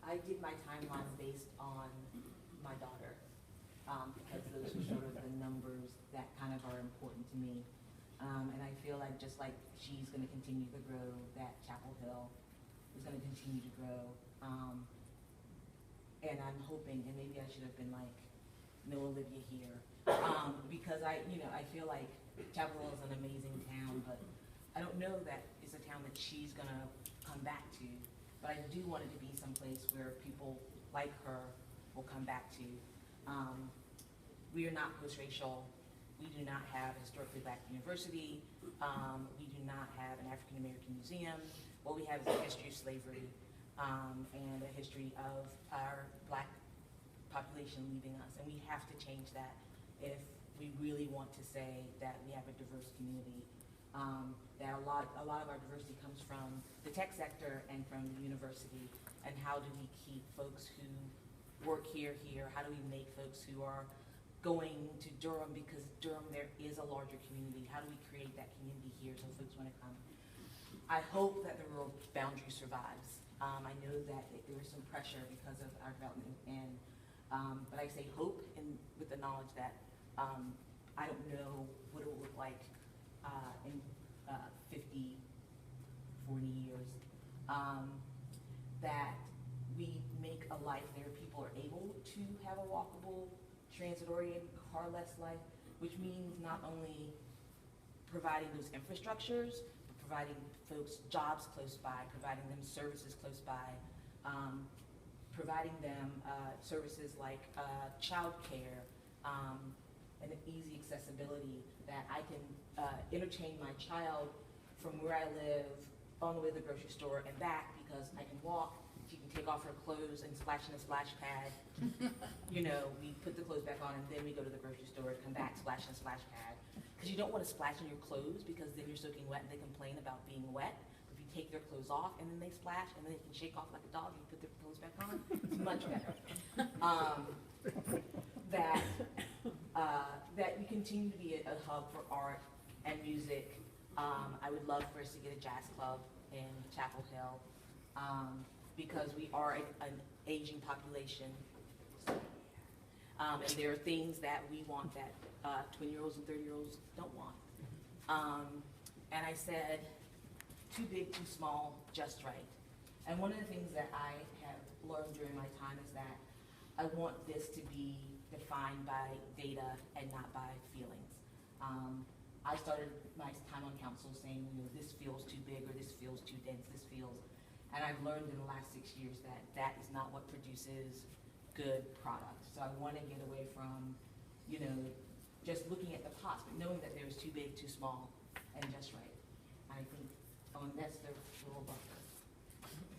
I did my timeline based on my daughter, because those are sort of the numbers that kind of are important to me. And I feel like just like she's going to continue to grow, that Chapel Hill is going to continue to grow. And I'm hoping, and maybe I should have been like, no Olivia here, because I feel like Chapel Hill is an amazing town, but I don't know that it's a town that she's going to come back to. But I do want it to be someplace where people like her will come back to. We are not post-racial. We do not have a historically black university. We do not have an African American museum. What we have is a history of slavery and a history of our black population leaving us. And we have to change that if we really want to say that we have a diverse community. That a lot of our diversity comes from the tech sector and from the university. And how do we keep folks who work here? How do we make folks who are going to Durham, because Durham there is a larger community? How do we create that community here so folks want to come? I hope that the rural boundary survives. I know that there is some pressure because of our development, and but I say hope, and with the knowledge that I don't know what it will look like in 50, 40 years. That we make a life there, people are able to have a walkable, transit-oriented, car-less life, which means not only providing those infrastructures, but providing folks jobs close by, providing them services close by, providing them services like childcare, and easy accessibility, that I can entertain my child from where I live on the way to the grocery store and back, because I can walk. She can take off her clothes and splash in a splash pad. You know, we put the clothes back on and then we go to the grocery store, come back, splash in a splash pad. Because you don't want to splash in your clothes, because then you're soaking wet and they complain about being wet. If you take their clothes off and then they splash and then they can shake off like a dog and you put their clothes back on, it's much better. That we continue to be a hub for art and music. I would love for us to get a jazz club in Chapel Hill, because we are an aging population. And there are things that we want that 20-year-olds and 30-year-olds don't want. And I said, too big, too small, just right. And one of the things that I have learned during my time is that I want this to be defined by data and not by feelings. I started my time on council saying, this feels too big, or this feels too dense, this feels, and I've learned in the last 6 years that that is not what produces good product. So I want to get away from, just looking at the pots, but knowing that there's too big, too small, and just right. I think, that's the rule book.